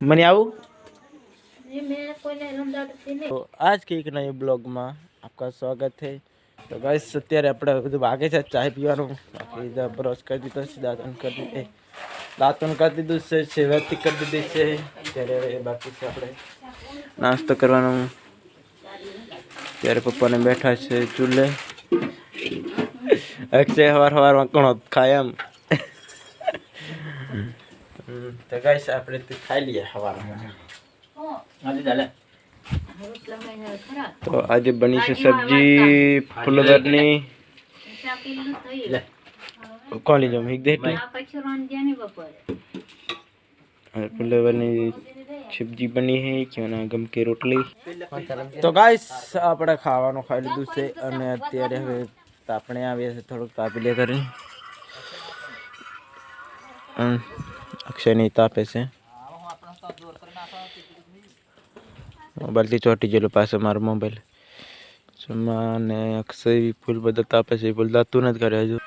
Money आऊ तो आज के एक नए ब्लॉग में आपका स्वागत है। तो गाइस અત્યારે આપણે બધું ભાગે છે ચાય પીવાનું, બાકી બ્રશ કરી દીધો છે, દાંતણ કરી દીધું છે, સેવાતી કરી દીધી છે। ત્યારે બાકી છે આપણે નાસ્તો કરવાનો। ત્યારે પપ્પાને બેઠા છે ચૂલે। અક્ષય હવારમાં કોણ ખાય એમ। तो गाइस આપણે તો ખાઈ લઈએ હવારમાં। तो आज बनी से सब्जी फुलवरनी कौन लीजो मिक दे फुलवरनी सब्जी बनी है क्यों ना गम के रोटली। तो गाइस આપણે ખાવાનું ખાઈ લીધું છે અને અત્યારે હવે તાપણે આવ્યા છે, થોડુંક તાપી લે કરી। अक्षय नहीं तापे से मोबाइल की चोटी जेलो पास मारो मोबाइल ने अक्षय फूल बदल तापे से बोलता तू नहीं करे हजू।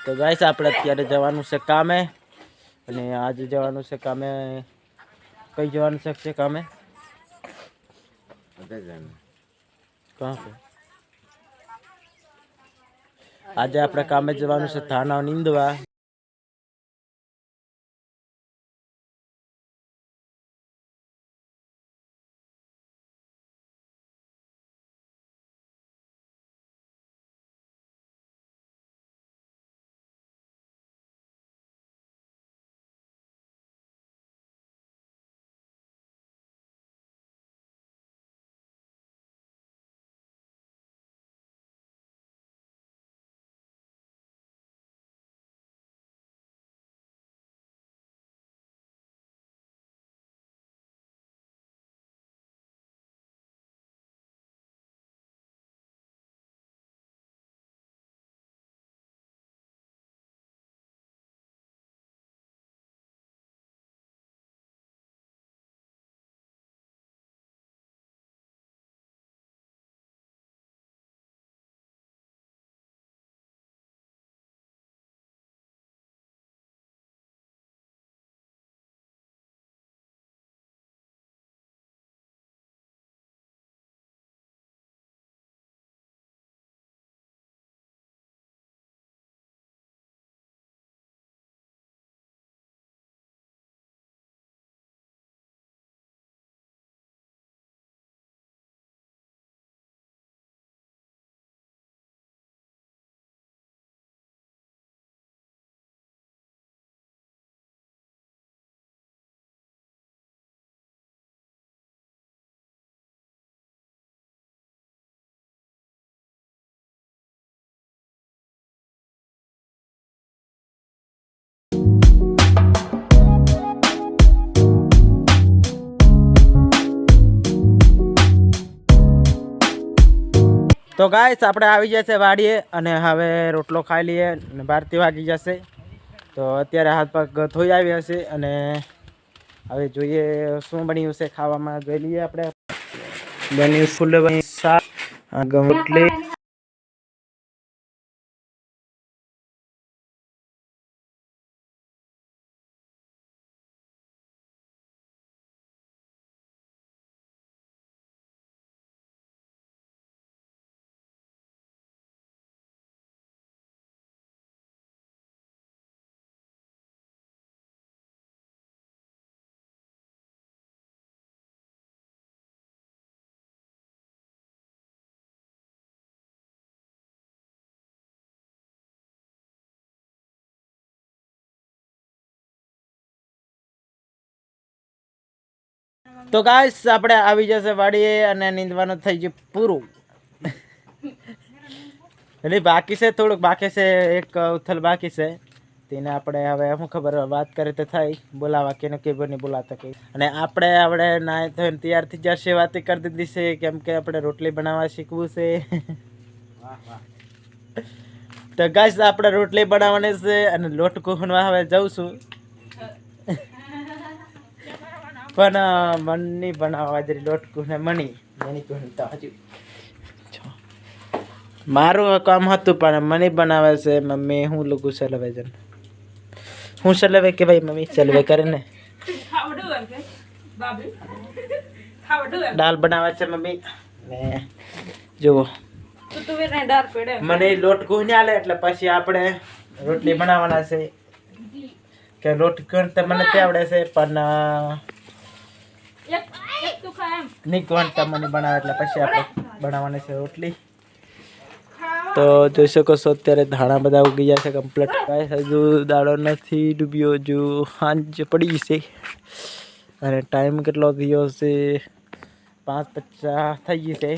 तो गाइस આપણે અત્યારે જવાનું છે કામે અને આજે જવાનું છે કામે। કઈ જવાનું છે કામે? कहां पे? આજે આપણે કામે જવાનું છે થાના નીંદવા। तो गाइस આપણે આવી જશે વાડીએ અને હવે રોટલો ખાઈ લઈએ અને 12 વાગી જશે। તો અત્યારે હાથ પગ ધોઈ આવી હશે અને હવે જોઈએ શું બન્યું છે ખાવામાં। જોઈ લઈએ આપણે। બન્યું ફૂલવરણી શાક, રોટલી, तो गाइस આપણે આવી જશે વાડીએ અને નીંદવાનું થઈ ગયું પૂરું। એટલે બાકી છે થોડુંક બાકી છે, એક ઉથલ બાકી છે તેને આપણે હવે શું ખબર વાત કરે તો થાય બોલાવા કે નક્કી બની બોલાતા કે। અને આપણે નાય થઈને તૈયાર થઈ જશે, વાત કરી દીધી છે કેમ કે આપણે રોટલી બનાવવા શીખવું છે। તો ગાઈસ આપણે રોટલી બનાવવાની છે અને લોટ ગોખણવા હવે જાઉં છું પણ મની બનાવવા જરી લોટ કુને મની મની કુને તો હજુ મારું કામ હતું પણ મની બનાવે છે મમ્મી। હું લોકો ચલાવે છે, હું ચલાવે કે ભાઈ મમ્મી ચલાવે કરે ને દાળ બનાવે છે મમ્મી ને જુઓ મને લોટ ગુંદી આલે એટલે પછી આપણે રોટલી બનાવવાના છે કે લોટ ગણતા મને તે આવડે છે પણ નહીં ગણતા મને બનાવે એટલે પછી આપણે બનાવવાની છે રોટલી તો જોઈ શકો છો અત્યારે ધાણા બધા ઉગી ગયા છે કમ્પ્લીટ કાંઈ હજુ દાડો નથી ડૂબ્યો હજુ સાંજ પડી છે અને ટાઈમ કેટલો થયો છે 5:50 થઈ ગઈ છે